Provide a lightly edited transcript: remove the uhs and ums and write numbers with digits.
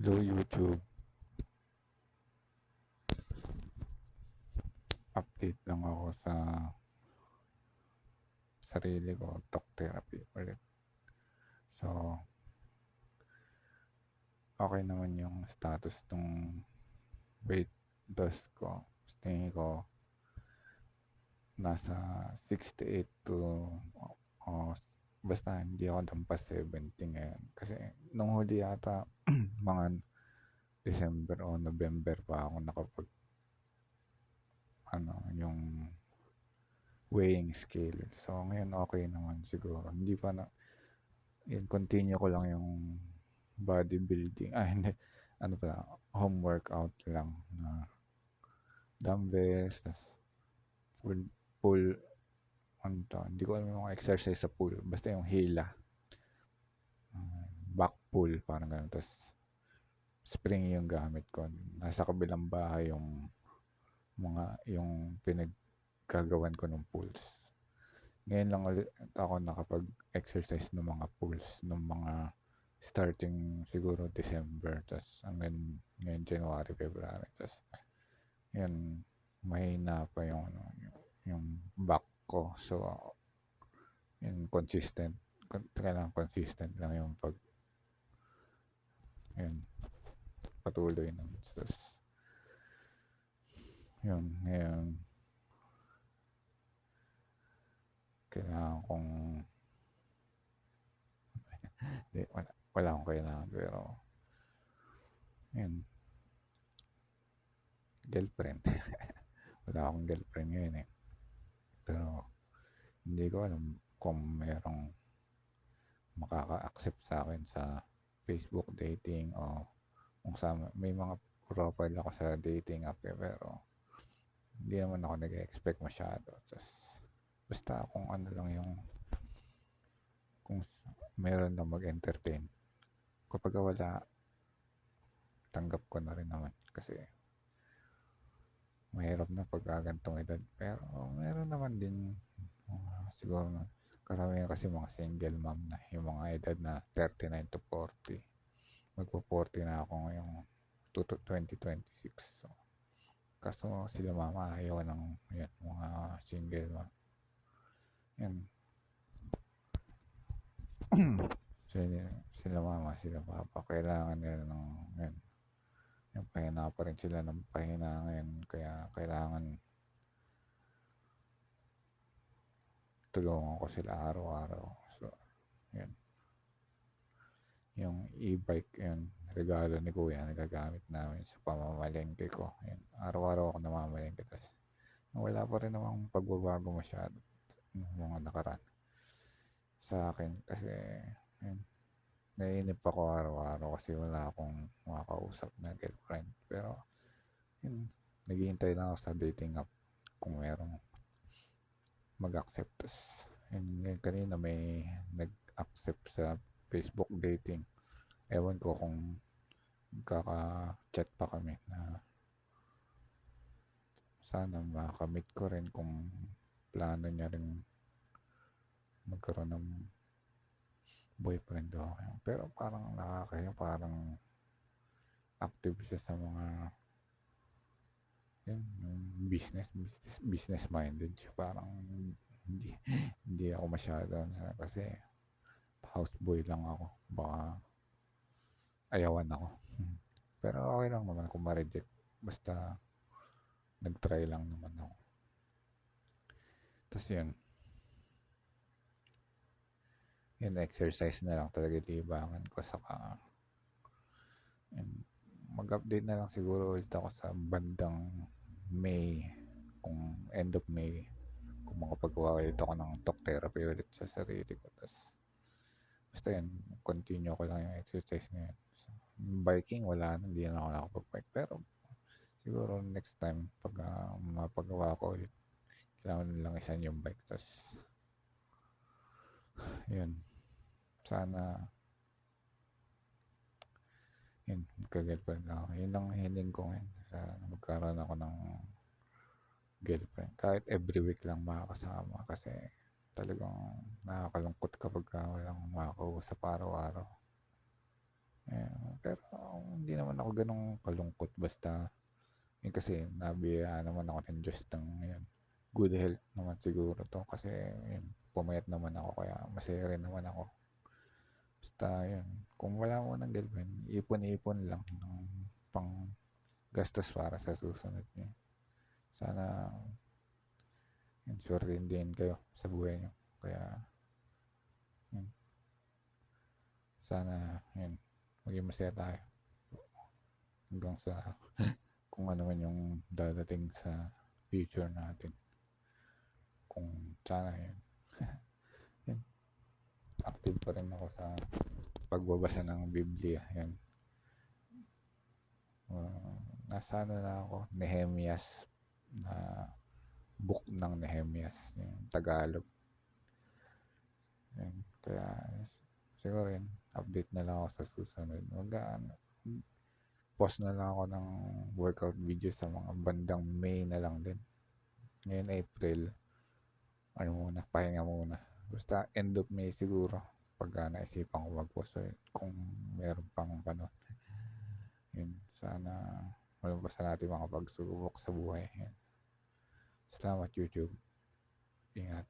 Hello YouTube, update lang ako sa sarili ko, talk therapy ulit. So, okay naman yung status ng weight loss ko. Tingin ko, nasa 68 to, oh, basta hindi ako dampas 70 ngayon. Kasi nung huli yata, mga December o November pa ako nakapag, yung weighing scale. So, ngayon okay naman siguro. Hindi pa na, yun, continue ko lang yung bodybuilding. Hindi. Ano pala, home workout lang na dumbbells, tas full, pull, ano to, hindi ko alam yung mga exercise sa pool. Basta yung hila, back pull, parang ganun. Tapos, spring yung gamit ko. Nasa kabilang bahay yung pinagkagawan ko ng pools. Ngayon lang ulit ako nakapag-exercise ng mga pools, ng mga starting siguro December, tas hanggang ngayon January, February, tas yun, mahina pa yung back ko. So, yun, kailangan consistent lang yung yun, patuloy ng, tas, yun, ngayon, kailangan kong, wala akong kailangan, pero, yun, girlfriend. Wala akong girlfriend ngayon eh. Pero, hindi ko alam kung merong makaka-accept sa akin sa Facebook dating o kung sa may mga profile ako sa dating app eh, pero hindi naman ako nag-expect masyado. Tas, basta kung ano lang yung kung meron lang mag-entertain. Kapag wala, tanggap ko na rin naman kasi mahirap na pag gantong edad. Pero meron naman din siguro na karamihan kasi mga single mom na yung mga edad na 39 to 40. Magpo-40 na ako ngayong 2026. So, kaso sila mama ayaw ng yan, mga single mom. Yan. sila, sila mama, sila papa, kailangan nila ng yan. Yung pahina pa rin sila ng pahina ngayon. Kaya kailangan tulungan ko sila araw-araw. So, yan. Yung e-bike, yun, regalo ni kuya, nagagamit namin sa pamamalengke ko. Yan. Araw-araw ako namamalengke. Tapos, wala pa rin namang pagbabago masyado ng mga nakaraan sa akin. Kasi, yun, naiinip ako araw-araw kasi wala akong makakausap na girlfriend. Pero, yun, naghihintay lang ako sa dating app kung merong mag-accept. Tapos, yun, kanina may nag-accept sa Facebook dating. Ewan ko kung kaka-chat pa kami na sana makamit ko rin kung plano niya rin magkaroon ng boyfriend o okay. Pero parang nakakaya, parang active siya sa mga yun, business minded siya. Parang hindi, hindi ako masyado kasi houseboy lang ako. Baka ayawan ako. Pero okay lang naman kung ma-reject. Basta nag-try lang naman ako. Tapos yun, exercise na lang talaga libangan ko. Saka, yun, mag-update na lang siguro ulit ako sa bandang May. Kung end of May, kung makapagawa ulit ako ng talk therapy ulit sa sarili ko. Tapos, basta yun, continue ko lang yung exercise ngayon. So, biking, wala na, hindi na ako nakapag-bike. Pero, siguro next time, pag mapagawa ko ulit, kailangan nilang isan yung bike. Tapos, yun, sana, yun, magka-girlfriend ako. Yun lang hiling ko ngayon. Sa magkaroon ako ng girlfriend. Kahit every week lang makakasama. Kasi talagang nakakalungkot kapag walang makakausap araw-araw. Pero hindi naman ako gano'ng kalungkot basta yun kasi nabiyayaan naman ako ng Diyos ng yun, good health naman siguro 'to kasi yun, pumayat naman ako kaya masaya rin naman ako. Basta yun, kung wala munang gagawin, ipon-ipon lang ng panggastos para sa susunod niyo. Sana yun, suwertehin din kayo sa buhay niyo. Kaya yun, sana yun, maging masaya tayo hanggang sa kung ano man yung dadating sa future natin. Kung sana yun, yun, active pa rin ako sa pagbabasa ng Biblia. Yan. Nasa ano na ako, Nehemias, na book ng Nehemias, yung Tagalog. Yan. Kaya siguro yun, update na lang ako sa susunod. Post na lang ako ng workout videos sa mga bandang May na lang din. Ngayon April, ano muna, pahinga muna. Basta end of May siguro, pagka naisipan ko mag-post. So, kung meron pang panahon. Yun, sana malampasan natin mga pagsubok sa buhay. Yan. Salamat YouTube. Ingat.